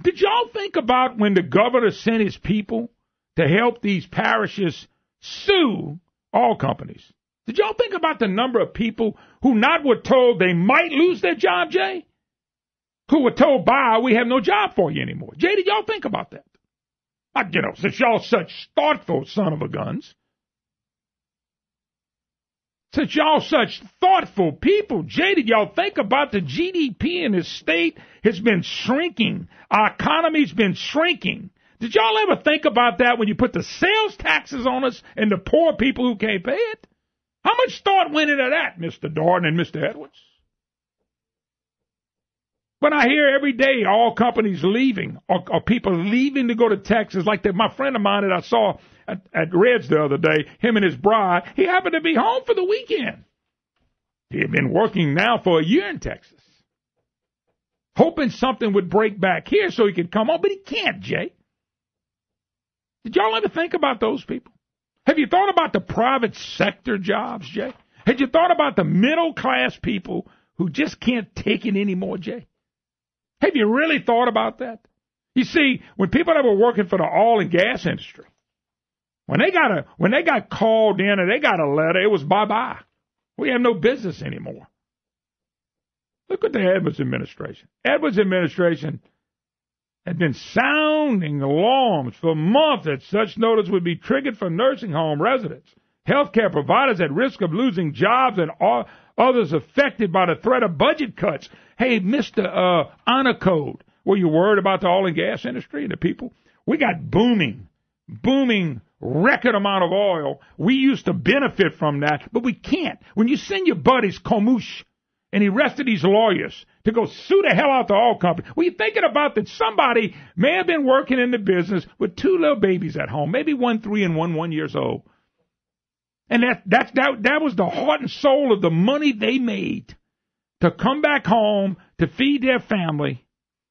Did y'all think about when the governor sent his people to help these parishes sue oil companies? Did y'all think about the number of people who not were told they might lose their job, Jay? Who were told, bye, we have no job for you anymore. Jay, did y'all think about that? Since y'all such thoughtful son of a guns, since y'all such thoughtful people, Jay, did y'all think about the GDP in this state has been shrinking? Our economy's been shrinking. Did y'all ever think about that when you put the sales taxes on us and the poor people who can't pay it? How much thought went into that, Mr. Darden and Mr. Edwards? When I hear every day all companies leaving or people leaving to go to Texas, like my friend of mine that I saw at Red's the other day, him and his bride, he happened to be home for the weekend. He had been working now for a year in Texas, hoping something would break back here so he could come home, but he can't, Jay. Did y'all ever think about those people? Have you thought about the private sector jobs, Jay? Have you thought about the middle-class people who just can't take it anymore, Jay? Have you really thought about that? You see, when people that were working for the oil and gas industry, when they got called in and they got a letter, it was bye-bye. We have no business anymore. Look at the Edwards administration. Edwards administration had been sounding alarms for months that such notice would be triggered for nursing home residents, healthcare providers at risk of losing jobs, and others affected by the threat of budget cuts. Hey, Mr. Honor Code, were you worried about the oil and gas industry and the people? We got booming record amount of oil. We used to benefit from that, but we can't. When you send your buddies, Komouche and the rest of these lawyers, to go sue the hell out the oil company, were you thinking about that somebody may have been working in the business with two little babies at home, maybe 1 3 and 1 years old? And that was the heart and soul of the money they made to come back home, to feed their family,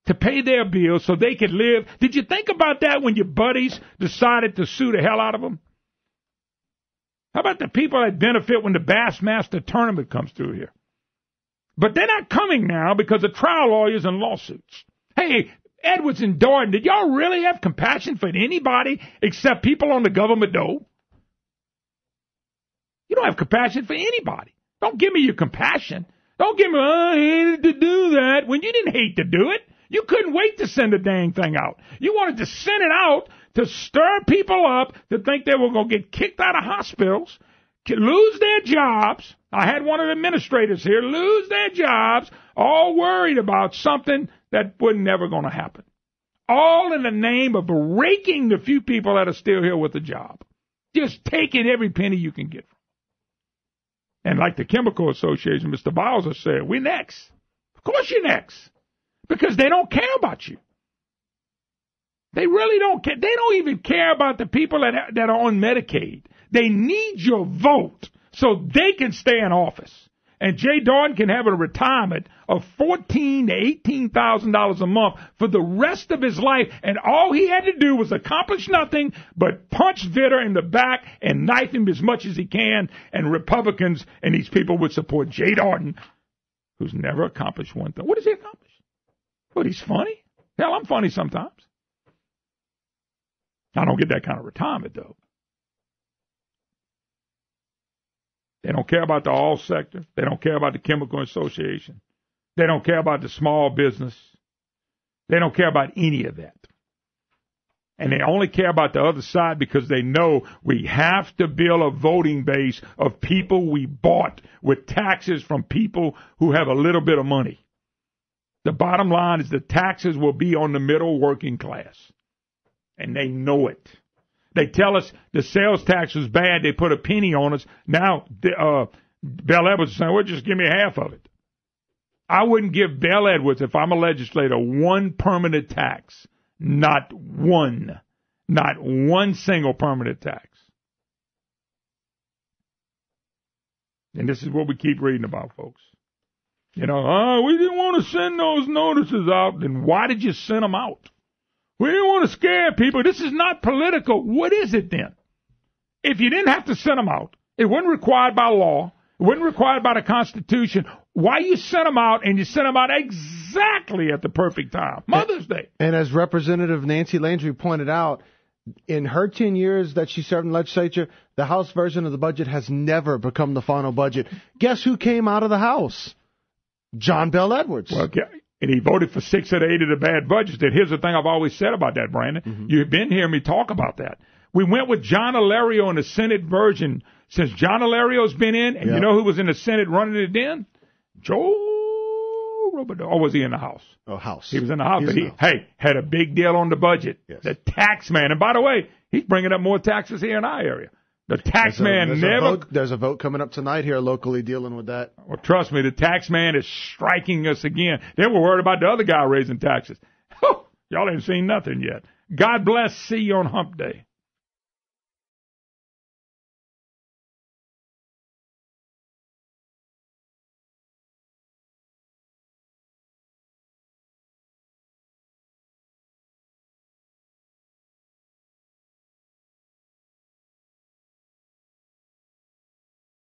to pay their bills so they could live. Did you think about that when your buddies decided to sue the hell out of them? How about the people that benefit when the Bassmaster tournament comes through here? But they're not coming now because of trial lawyers and lawsuits. Hey, Edwards and Darden, did y'all really have compassion for anybody except people on the government dole? You don't have compassion for anybody. Don't give me your compassion. Don't give me, I hated to do that, when you didn't hate to do it. You couldn't wait to send the dang thing out. You wanted to send it out to stir people up to think they were going to get kicked out of hospitals, lose their jobs. I had one of the administrators here lose their jobs, all worried about something that was never going to happen. All in the name of raking the few people that are still here with a job. Just taking every penny you can get from them. And like the Chemical Association, Mr. Bowser said, we're next. Of course you're next. Because they don't care about you. They really don't care. They don't even care about the people that are on Medicaid. They need your vote so they can stay in office. And Jay Darden can have a retirement of $14,000 to $18,000 a month for the rest of his life. And all he had to do was accomplish nothing but punch Vitter in the back and knife him as much as he can. And Republicans and these people would support Jay Darden, who's never accomplished one thing. What does he accomplish? Well, he's funny. Hell, I'm funny sometimes. I don't get that kind of retirement, though. They don't care about the oil sector. They don't care about the Chemical Association. They don't care about the small business. They don't care about any of that. And they only care about the other side because they know we have to build a voting base of people we bought with taxes from people who have a little bit of money. The bottom line is the taxes will be on the middle working class. And they know it. They tell us the sales tax was bad. They put a penny on us. Now, Bell Edwards is saying, well, just give me half of it. I wouldn't give Bell Edwards, if I'm a legislator, one permanent tax. Not one single permanent tax. And this is what we keep reading about, folks. You know, we didn't want to send those notices out. Then why did you send them out? We didn't want to scare people. This is not political. What is it then? If you didn't have to send them out, it wasn't required by law, it wasn't required by the Constitution, why you sent them out, and you sent them out exactly at the perfect time, Mother's Day. And as Representative Nancy Landry pointed out, in her 10 years that she served in the legislature, the House version of the budget has never become the final budget. Guess who came out of the House? John Bell Edwards. Well, and he voted for 6 of the 8 of the bad budgets. And here's the thing I've always said about that, Brandon. Mm-hmm. You've been hearing me talk about that. We went with John Alario in the Senate version since John Alario's been in. And you know who was in the Senate running it then? Joe Robideau. Or was he in the House? Oh, House. He was in the House. But he had a big deal on the budget. Yes. The tax man. And by the way, he's bringing up more taxes here in our area. The tax man never... There's a vote coming up tonight here locally dealing with that. Well, trust me, the tax man is striking us again. They were worried about the other guy raising taxes. Y'all ain't seen nothing yet. God bless. See you on Hump Day.